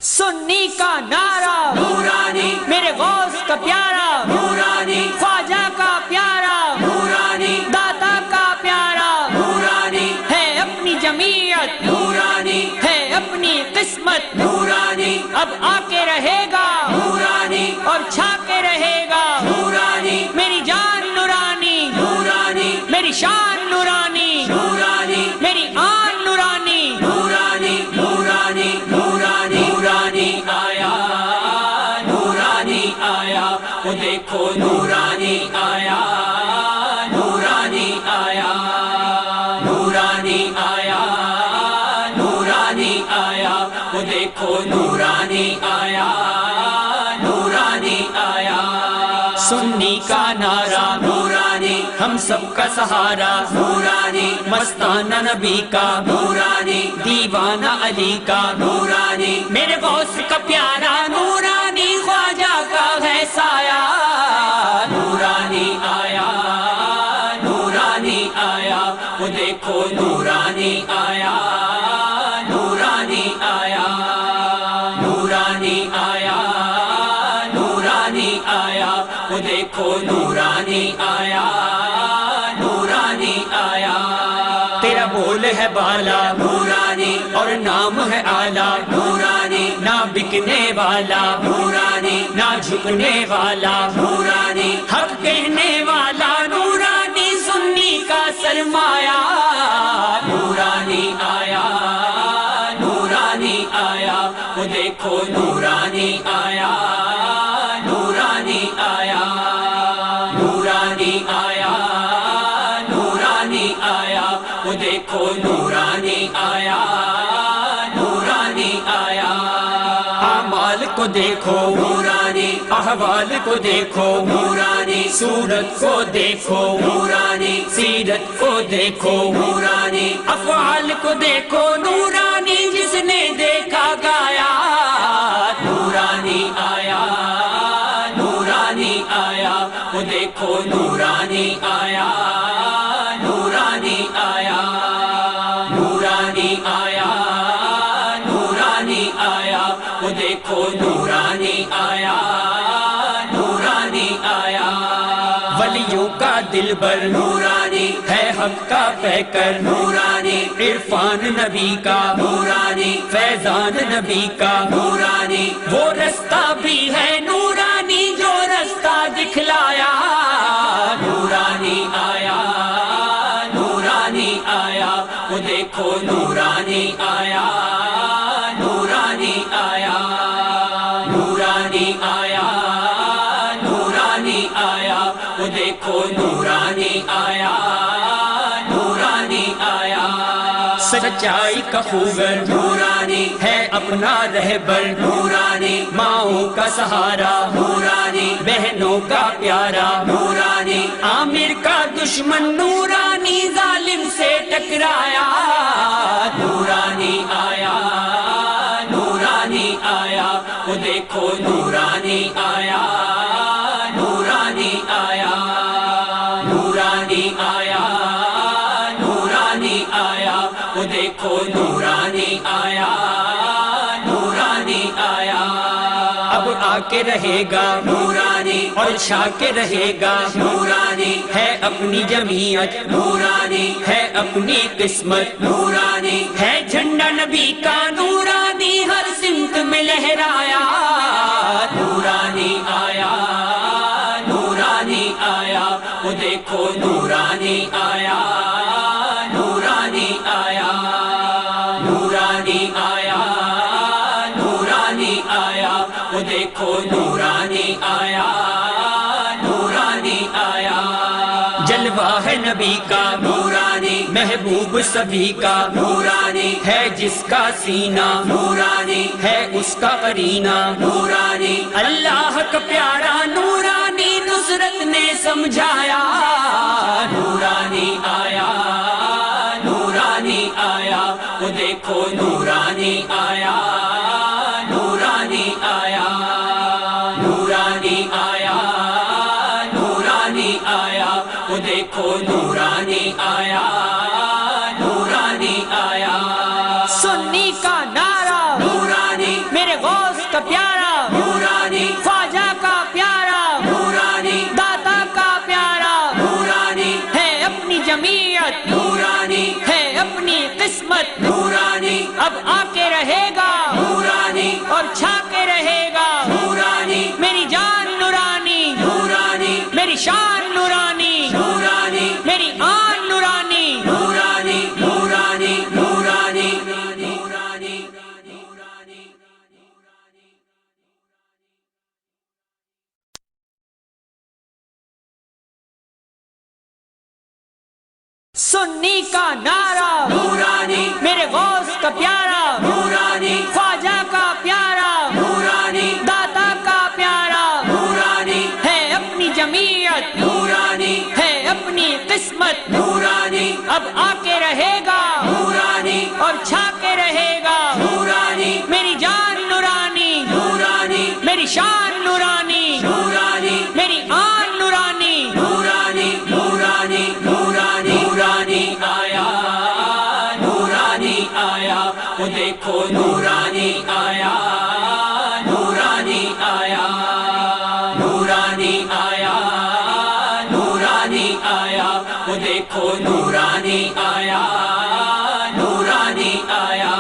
سنی کا نعرہ نورانی، میرے غوث کا پیارا نورانی، خواجہ کا پیارا نورانی، داتا کا پیارا نورانی، ہے اپنی جمعیت نورانی، ہے اپنی قسمت نورانی، اب آ کے رہے گا نورانی، اور چھا کے رہے گا نورانی، میری جان نورانی نورانی، میری شان نورانی نورانی، میری آن نورانی نورانی، نورانی، نورانی، نورانی آیا، نورانی آیا، وہ دیکھو نورانی آیا، نورانی آیا، نورانی آیا، نورانی آیا، وہ دیکھو نورانی آیا، نورانی آیا، سنی کا نعرہ نورانی، ہم سب کا سہارا نورانی، مستانہ نبی کا نورانی، دیوانہ علی کا نورانی، میرے غوث کا پیارا نورانی خواجہ کا ہے سایہ نورانی آیا، نورانی آیا، وہ دیکھو نورانی آیا، نورانی آیا، نورانی آیا، نورانی آیا، وہ دیکھو نورانی آیا، نورانی آیا، تیرا بول ہے بالا نورانی، اور نام ہے اعلیٰ نورانی، نہ بکنے والا نورانی، نہ جھکنے والا نورانی، حق کہنے والا نورانی سنی کا سرمایہ نورانی آیا، نورانی آیا، وہ دیکھو نورانی آیا، نورانی آیا، نورانی آیا، نورانی آیا، وہ دیکھو نورانی آیا، نورانی آیا، اعمال کو دیکھو نورانی، احوال کو دیکھو نورانی، صورت کو دیکھو نورانی، سیرت کو دیکھو نورانی، افعال کو دیکھو نورانی جس نے دیکھا گایا نورانی آیا، نورانی آیا، وہ دیکھو نورانی آیا، نورانی آیا، نورانی آیا، نورانی آیا، وہ دیکھو نورانی آیا، نورانی آیا، ولیوں کا دلبر نورانی، ہے حق کا پیکر نورانی، عرفان نبی کا نورانی، فیضان نبی کا نورانی، وہ رستہ بھی ہے نورانی جو رستہ دکھلایا نورانی آیا، نورانی آیا، وہ دیکھو نورانی آیا، نورانی آیا، نورانی آیا، نورانی آیا، وہ دیکھو نورانی آیا، نورانی آیا، سچائی کا خوگر نورانی، ہے اپنا رہبر نورانی، ماؤں کا سہارا نورانی، بہنوں کا پیارا نورانی، عامر کا دشمن نورانی ظالم سے ٹکرایا نورانی آیا، نورانی آیا، وہ دیکھو نورانی آیا، نورانی آیا، نورانی آیا، نورانی آیا، وہ دیکھو نورانی آیا، نورانی آیا، اب آ کے رہے گا نورانی، اور چھا کے رہے گا نورانی، ہے اپنی جمعیت نورانی، ہے اپنی قسمت نورانی، ہے جھنڈا نبی کا نورانی ہر سمت میں لہرایا نورانی آیا، نورانی آیا، وہ دیکھو نورانی آیا، نورانی آیا، نورانی آیا، نورانی آیا، وہ دیکھو نورانی آیا، نورانی آیا، جلوہ ہے نبی کا نورانی، محبوب سبھی کا نورانی، ہے جس کا سینہ نورانی، ہے اس کا قرینہ نورانی، اللہ کا پیارا نورانی نصرت نے سمجھایا نورانی آیا، نورانی آیا، وہ دیکھو نورانی آیا، نورانی آیا، نورانی آیا، نورانی آیا، وہ دیکھو نورانی آیا، نورانی آیا، سنی کا نعرہ نورانی، میرے غور کا پیارا نورانی خواجہ کا پیارا نورانی داتا کا پیارا نورانی ہے اپنی جمعیت نورانی ہے اپنی قسمت نورانی اب آ کے رہے گا نورانی اور چھا کے رہے گا نورانی میری جان نورانی نورانی میری شان نورانی نورانی میری آن نورانی نورانی نورانی نورانی نورانی سنی کا نعرہ نورانی میرے غوث کا پیارا نورانی خواجہ کا پیارا نورانی داتا کا پیارا نورانی ہے اپنی جمعیت نورانی ہے اپنی قسمت نورانی اب آ کے رہے گا نورانی اور چھا کے رہے گا نورانی میری جان نورانی نورانی میری شان نورانی نورانی میری آن نورانی نورانی نورانی نورانی نورانی آیا نورانی آیا وہ دیکھو نورانی آیا نورانی آیا نورانی آیا نورانی آیا وہ دیکھو نورانی آیا نورانی آیا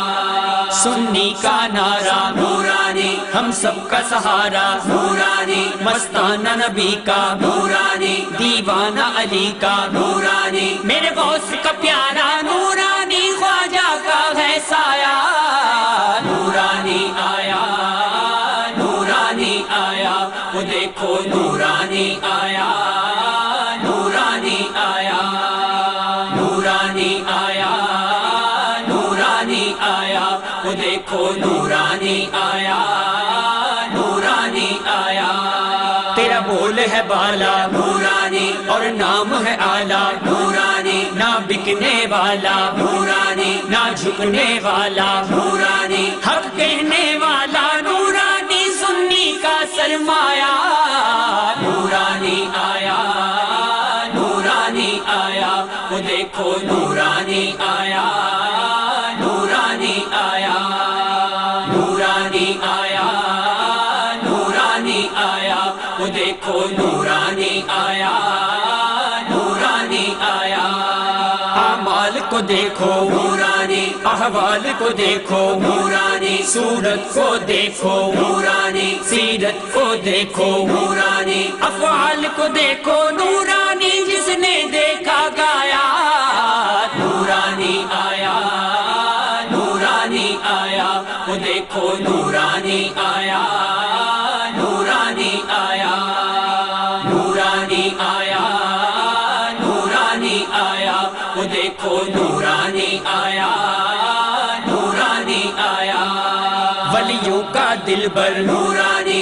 سنی کا نعرہ نورانی ہم سب کا سہارا نورانی مستانہ نبی کا نورانی دیوانہ علی کا نورانی میرے غوث کا پیارا نورانی خواجہ کا ہے سایہ نورانی آیا نورانی آیا وہ دیکھو نورانی آیا نورانی آیا نورانی آیا نورانی آیا وہ دیکھو نورانی آیا نورانی آیا تیرا بول ہے بالا نورانی اور نام ہے آلہ نورانی نہ بکنے والا نورانی نہ جھکنے والا نورانی حق کہنے والا نورانی سنی کا سرمایہ نورانی آیا نورانی آیا وہ دیکھو نورانی آیا نورانی آیا نورانی آیا نورانی آیا وہ دیکھو نورانی آیا نورانی آیا اعمال کو دیکھو نورانی احوال کو دیکھو نورانی صورت کو دیکھو نورانی سیرت کو دیکھو نورانی افعال کو دیکھو نورانی جس نے دیکھا گایا نورانی آیا نورانی آیا وہ دیکھو نورانی آیا نورانی آیا نورانی آیا نورانی آیا وہ دیکھو نورانی آیا نورانی آیا ولیوں کا دل بر نورانی